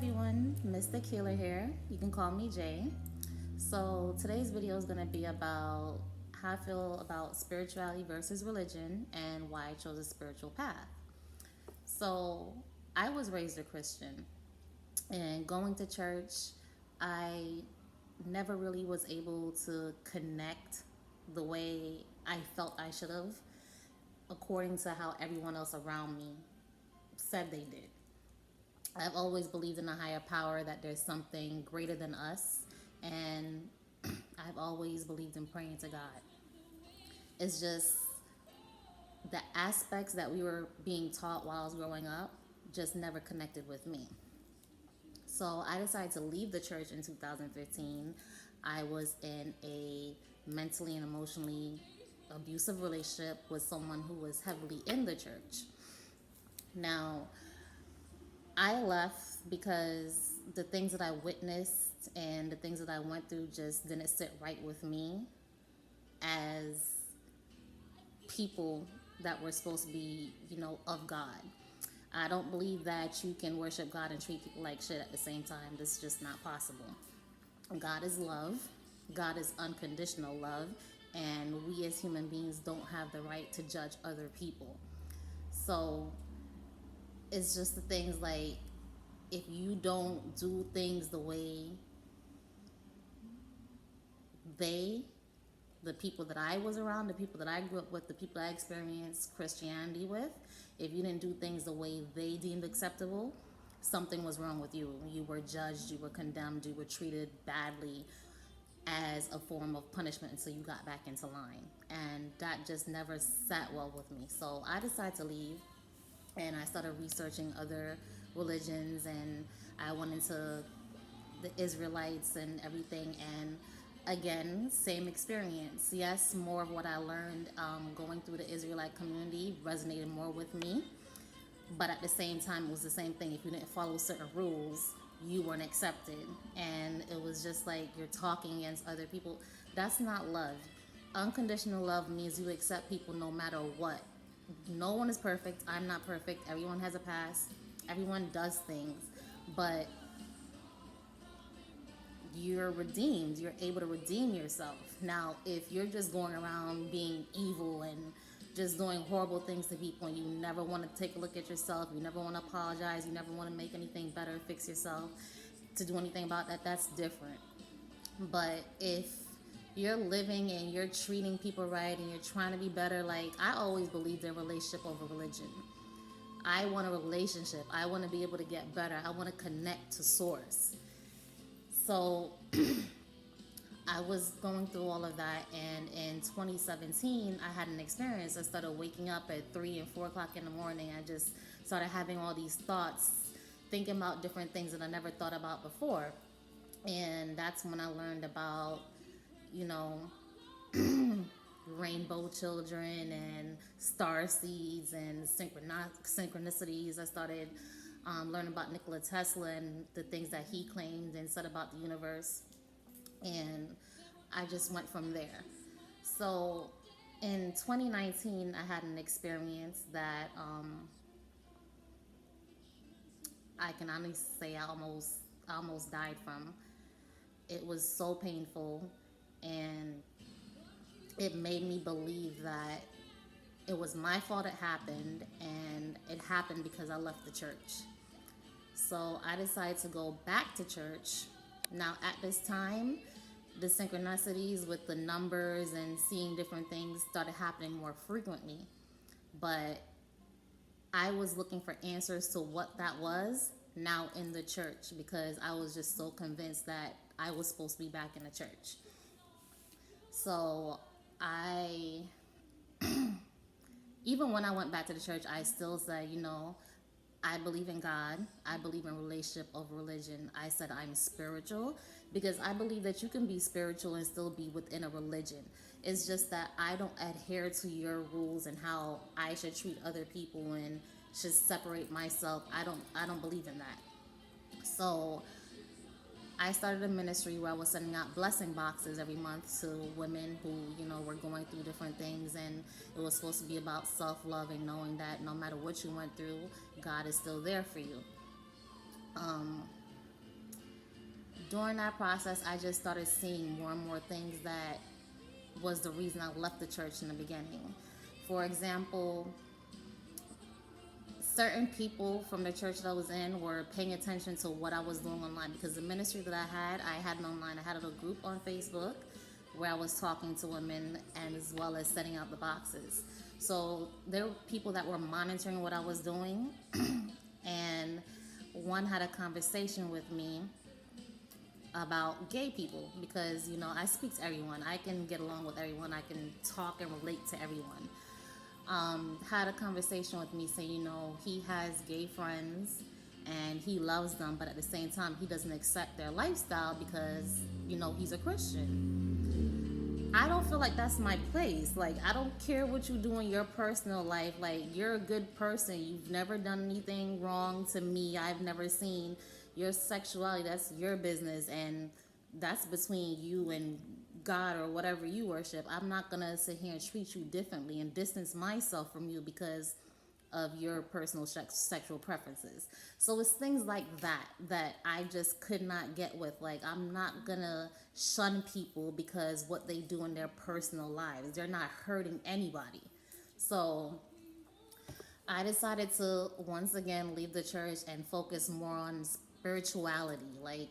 everyone, Mr. Keeler here. You can call me Jay. So today's video is going to be about how I feel about spirituality versus religion and why I chose a spiritual path. So I was raised a Christian, and going to church, I never really was able to connect the way I felt I should have, according to how everyone else around me said they did. I've always believed in a higher power, that there's something greater than us, and I've always believed in praying to God. It's just the aspects that we were being taught while I was growing up just never connected with me. So I decided to leave the church in 2015. I was in a mentally and emotionally abusive relationship with someone who was heavily in the church. Now, I left because the things that I witnessed and the things that I went through just didn't sit right with me as people that were supposed to be, of God. I don't believe that you can worship God and treat people like shit at the same time. This is just not possible. God is love. God is unconditional love. And we as human beings don't have the right to judge other people. So it's just the things like, if you don't do things the way the people that I was around, the people that I grew up with, the people I experienced Christianity with, if you didn't do things the way they deemed acceptable, something was wrong with you. You were judged, you were condemned, you were treated badly as a form of punishment until you got back into line. And that just never sat well with me. So I decided to leave, and I started researching other religions, and I went into the Israelites and everything, and again, same experience. Yes, more of what I learned going through the Israelite community resonated more with me, but at the same time, it was the same thing. If you didn't follow certain rules, you weren't accepted, and it was just like you're talking against other people. That's not love. Unconditional love means you accept people no matter what. No one is perfect. I'm not perfect. Everyone has a past. Everyone does things, but you're redeemed. You're able to redeem yourself. Now, if you're just going around being evil and just doing horrible things to people, and you never want to take a look at yourself, you never want to apologize, you never want to make anything better, fix yourself, to do anything about that, that's different. But if you're living and you're treating people right and you're trying to be better, like, I always believed in relationship over religion. I want a relationship. I want to be able to get better. I want to connect to source. So I was going through all of that, and in 2017, I had an experience. I started waking up at 3 and 4 o'clock in the morning. I just started having all these thoughts, thinking about different things that I never thought about before. And that's when I learned about, rainbow children and star seeds and synchronicities. I started learning about Nikola Tesla and the things that he claimed and said about the universe. And I just went from there. So in 2019, I had an experience that I can honestly say I almost died from. It was so painful, and it made me believe that it was my fault it happened, and it happened because I left the church. So I decided to go back to church. Now, at this time, the synchronicities with the numbers and seeing different things started happening more frequently. But I was looking for answers to what that was now in the church, because I was just so convinced that I was supposed to be back in the church. So even when I went back to the church, I still said, I believe in God. I believe in relationship over religion. I said I'm spiritual because I believe that you can be spiritual and still be within a religion. It's just that I don't adhere to your rules and how I should treat other people and should separate myself. I don't believe in that. So I started a ministry where I was sending out blessing boxes every month to women who, were going through different things, and it was supposed to be about self-love and knowing that no matter what you went through, God is still there for you. during that process, I just started seeing more and more things that was the reason I left the church in the beginning. For example, certain people from the church that I was in were paying attention to what I was doing online, because the ministry that I had an online. I had a group on Facebook where I was talking to women and as well as setting out the boxes. So there were people that were monitoring what I was doing, and one had a conversation with me about gay people, because I speak to everyone. I can get along with everyone. I can talk and relate to everyone. Had a conversation with me saying, he has gay friends and he loves them, but at the same time, he doesn't accept their lifestyle because, he's a Christian. I don't feel like that's my place. Like, I don't care what you do in your personal life. Like, you're a good person. You've never done anything wrong to me. I've never seen your sexuality. That's your business, and that's between you and God or whatever you worship. I'm not gonna sit here and treat you differently and distance myself from you because of your personal sexual preferences. So it's things like that I just could not get with. Like, I'm not gonna shun people because what they do in their personal lives. They're not hurting anybody. So I decided to once again leave the church and focus more on spirituality, like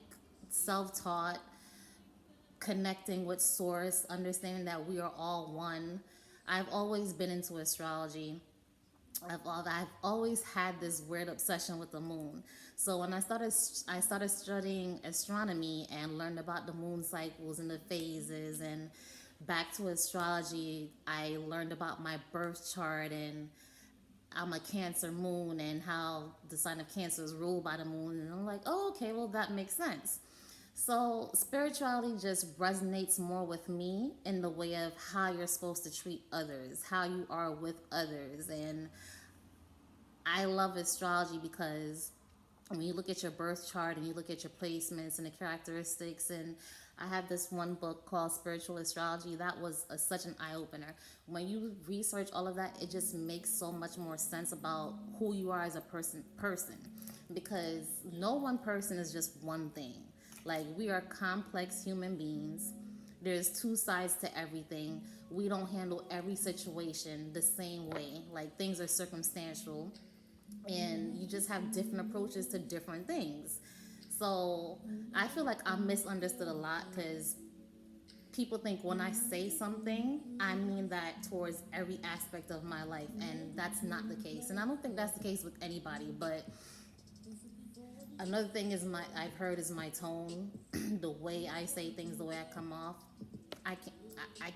self-taught, connecting with source, understanding that we are all one. I've always been into astrology. I've always had this weird obsession with the moon. So when I started studying astronomy and learned about the moon cycles and the phases, and back to astrology, I learned about my birth chart, and I'm a Cancer moon and how the sign of Cancer is ruled by the moon. And I'm like, oh, okay, well, that makes sense. So spirituality just resonates more with me in the way of how you're supposed to treat others, how you are with others. And I love astrology because when you look at your birth chart and you look at your placements and the characteristics, and I have this one book called Spiritual Astrology that was such an eye-opener. When you research all of that, it just makes so much more sense about who you are as a person, because no one person is just one thing. Like, we are complex human beings. There's two sides to everything. We don't handle every situation the same way. Like, things are circumstantial, and you just have different approaches to different things. So I feel like I'm misunderstood a lot, because people think when I say something, I mean that towards every aspect of my life, and that's not the case. And I don't think that's the case with anybody. But another thing is I've heard is my tone, the way I say things, the way I come off. I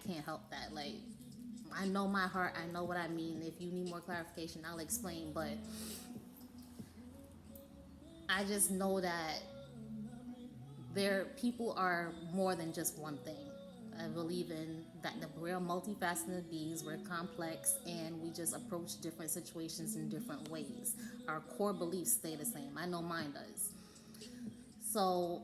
can't help that. Like, I know my heart, I know what I mean. If you need more clarification, I'll explain. But I just know that people are more than just one thing. I believe in that we're multifaceted beings, we're complex, and we just approach different situations in different ways. Our core beliefs stay the same. I know mine does. So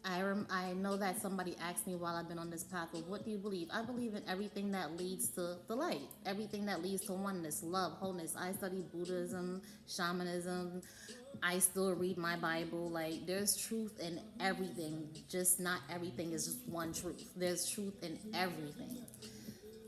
I know that somebody asked me while I've been on this path, well, what do you believe? I believe in everything that leads to the light, everything that leads to oneness, love, wholeness. I study Buddhism, shamanism. I still read my Bible. Like, there's truth in everything, just not everything is just one truth. There's truth in everything.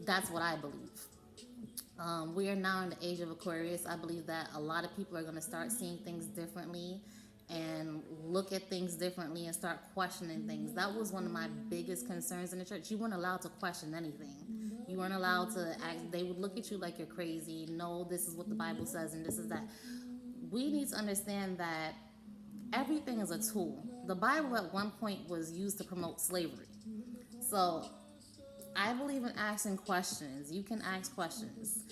That's what I believe. We are now in the age of Aquarius. I believe that a lot of people are going to start seeing things differently and look at things differently and start questioning things. That was one of my biggest concerns in the church. You weren't allowed to question anything. You weren't allowed to ask. They would look at you like you're crazy. No, this is what the Bible says and this is that. We need to understand that everything is a tool. The Bible at one point was used to promote slavery. So I believe in asking questions. You can ask questions.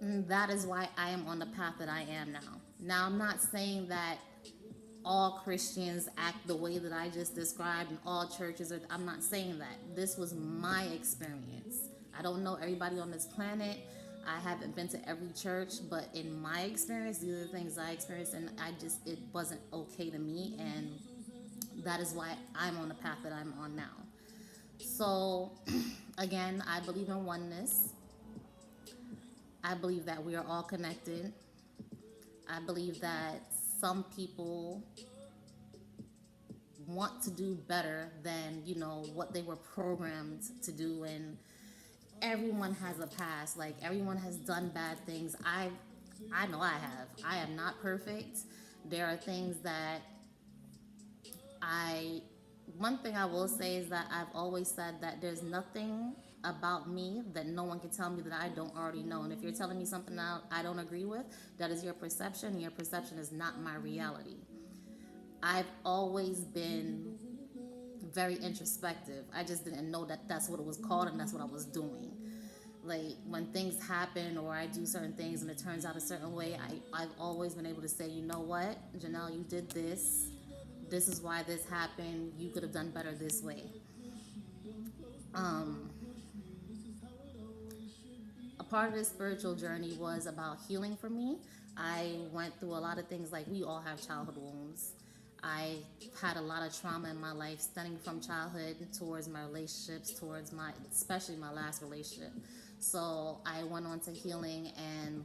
And that is why I am on the path that I am now. Now, I'm not saying that all Christians act the way that I just described and all churches are. I'm not saying that. This was my experience. I don't know everybody on this planet. I haven't been to every church, but in my experience, these are the things I experienced, and it wasn't okay to me, and that is why I'm on the path that I'm on now. So, again, I believe in oneness. I believe that we are all connected. I believe that some people want to do better than, you know, what they were programmed to do. And everyone has a past. Like, everyone has done bad things. I know I have. I am not perfect. There are things that I one thing I will say is that I've always said that there's nothing about me that no one can tell me that I don't already know. And if you're telling me something that I don't agree with, that is your perception, and your perception is not my reality. I've always been very introspective. I just didn't know that that's what it was called and that's what I was doing. Like, when things happen or I do certain things and it turns out a certain way, I've always been able to say, you know what, Janelle, you did this. This is why this happened. You could have done better this way. A part of this spiritual journey was about healing for me. I went through a lot of things. Like, we all have childhood wounds. I had a lot of trauma in my life stemming from childhood towards my relationships, towards especially my last relationship. So I went on to healing, and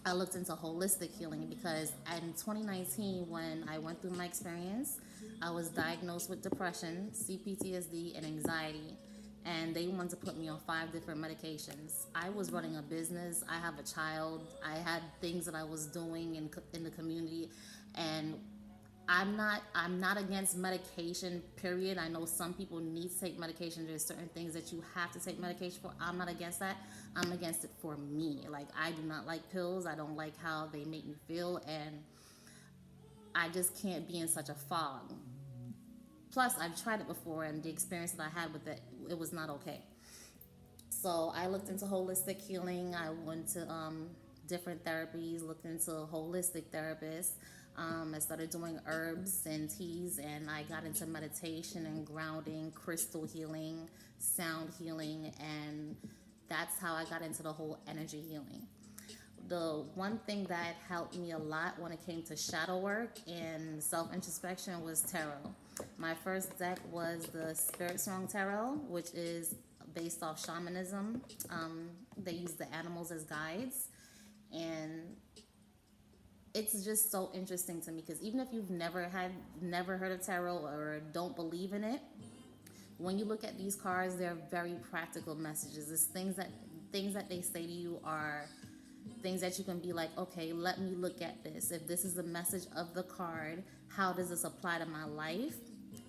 I looked into holistic healing because in 2019, when I went through my experience, I was diagnosed with depression, CPTSD, and anxiety. And they wanted to put me on 5 different medications. I was running a business. I have a child. I had things that I was doing in the community, and I'm not against medication, period. I know some people need to take medication. There's certain things that you have to take medication for. I'm not against that. I'm against it for me. Like, I do not like pills. I don't like how they make me feel, and I just can't be in such a fog. Plus, I've tried it before, and the experience that I had with it was not okay. So I looked into holistic healing. I went to different therapies, looked into holistic therapists. I started doing herbs and teas, and I got into meditation and grounding, crystal healing, sound healing, and that's how I got into the whole energy healing. The one thing that helped me a lot when it came to shadow work and self introspection was tarot. My first deck was the Spirit Strong Tarot, which is based off shamanism. They use the animals as guides, and it's just so interesting to me because even if you've never heard of tarot or don't believe in it, when you look at these cards, they're very practical messages. It's things that they say to you are things that you can be like, okay, let me look at this. If this is the message of the card, how does this apply to my life?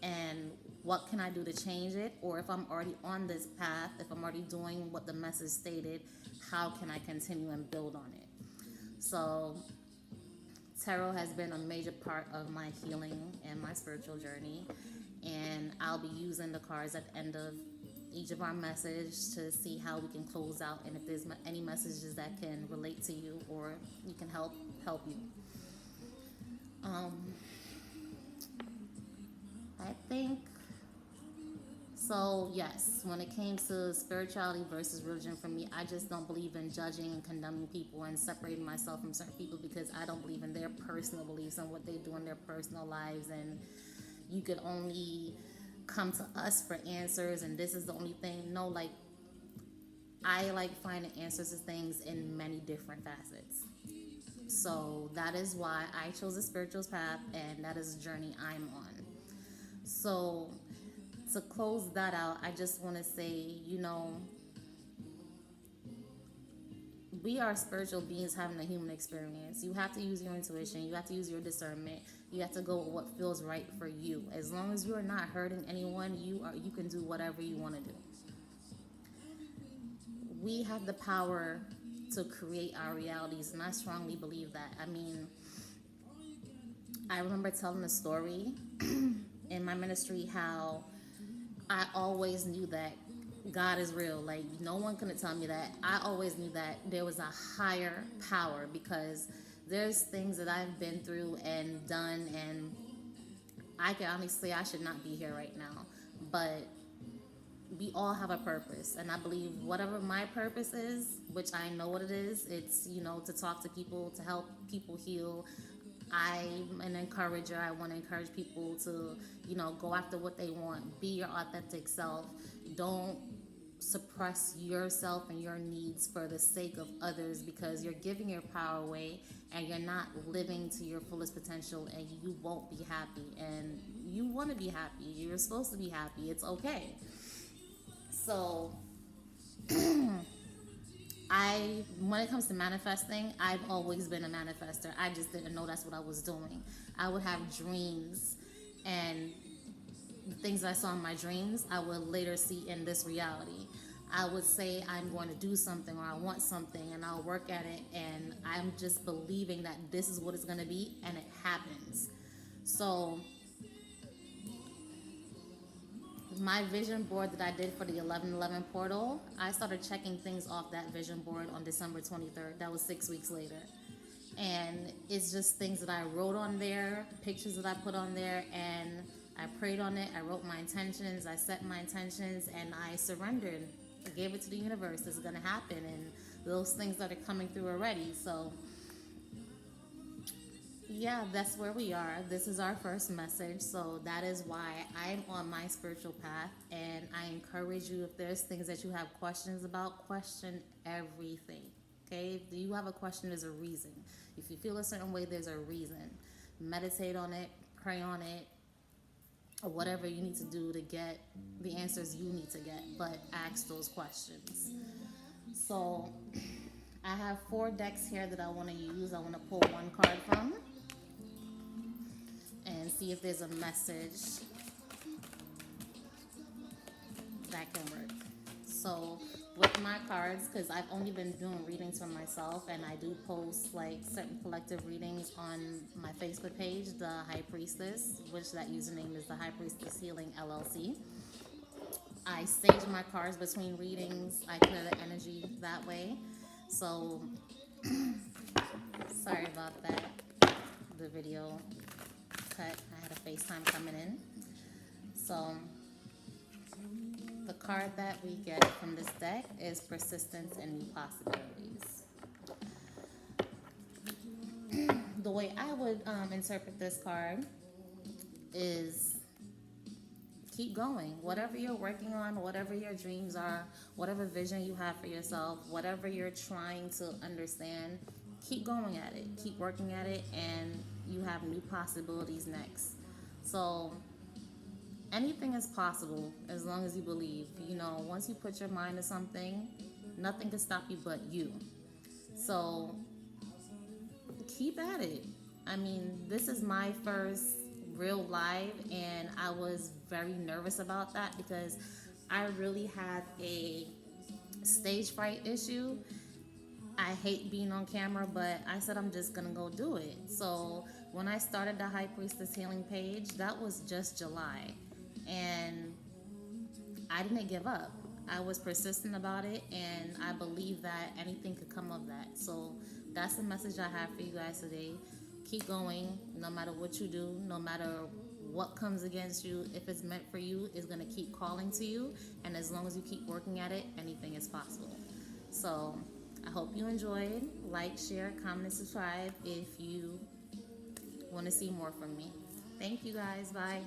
And what can I do to change it? Or if I'm already on this path, if I'm already doing what the message stated, how can I continue and build on it? So tarot has been a major part of my healing and my spiritual journey, and I'll be using the cards at the end of each of our messages to see how we can close out, and if there's any messages that can relate to you or you can help you. I think so. Yes, when it came to spirituality versus religion, for me, I just don't believe in judging and condemning people and separating myself from certain people because I don't believe in their personal beliefs and what they do in their personal lives, and you could only come to us for answers and this is the only thing. No, like, I like finding answers to things in many different facets. So that is why I chose a spiritual path, and that is a journey I'm on. So to close that out, I just want to say, you know, we are spiritual beings having a human experience. You have to use your intuition. You have to use your discernment. You have to go with what feels right for you. As long as you are not hurting anyone, you can do whatever you want to do. We have the power to create our realities, and I strongly believe that. I mean, I remember telling a story in my ministry how I always knew that God is real. Like, no one couldn't tell me that. I always knew that there was a higher power because there's things that I've been through and done, and I can honestly say I should not be here right now. But we all have a purpose, and I believe whatever my purpose is, which I know what it is, it's, you know, to talk to people, to help people heal. I'm an encourager. I want to encourage people to, you know, go after what they want. Be your authentic self. Don't suppress yourself and your needs for the sake of others, because you're giving your power away and you're not living to your fullest potential, and you won't be happy. And you want to be happy. You're supposed to be happy. It's okay. So when it comes to manifesting, I've always been a manifester. I just didn't know that's what I was doing. I would have dreams, and the things I saw in my dreams, I would later see in this reality. I would say I'm going to do something, or I want something, and I'll work at it, and I'm just believing that this is what it's going to be, and it happens. So my vision board that I did for the 1111 portal, I started checking things off that vision board on December 23rd. That was 6 weeks later. And it's just things that I wrote on there, pictures that I put on there, and I prayed on it. I wrote my intentions, I set my intentions, and I surrendered. I gave it to the universe. This is going to happen, and those things that are coming through already. So yeah, that's where we are. This is our first message. So that is why I'm on my spiritual path, and I encourage you, if there's things that you have questions about, question everything. Okay? If you have a question, there's a reason. If you feel a certain way, there's a reason. Meditate on it, pray on it, or whatever you need to do to get the answers you need to get, but ask those questions. So I have 4 decks here that I want to use. I want to pull one card from and see if there's a message that can work. So with my cards, because I've only been doing readings for myself, and I do post like certain collective readings on my Facebook page, the High Priestess, which that username is the HighPriestessHealingLLC. I stage my cards between readings. I clear the energy that way. So sorry about that. The video cut. I had a FaceTime coming in. So the card that we get from this deck is Persistence and New Possibilities. The way I would interpret this card is keep going. Whatever you're working on, whatever your dreams are, whatever vision you have for yourself, whatever you're trying to understand, keep going at it. Keep working at it, and you have new possibilities next. So anything is possible as long as you believe. You know, once you put your mind to something, nothing can stop you but you. So keep at it. I mean, this is my first real live, and I was very nervous about that because I really had a stage fright issue. I hate being on camera, but I said I'm just gonna go do it. So when I started the High Priestess Healing page, that was just July, and I didn't give up. I was persistent about it, and I believe that anything could come of that. So that's the message I have for you guys today. Keep going, no matter what you do, no matter what comes against you. If it's meant for you, it's going to keep calling to you, and as long as you keep working at it, anything is possible. So I hope you enjoyed. Like, share, comment, and subscribe if you want to see more from me. Thank you guys. Bye.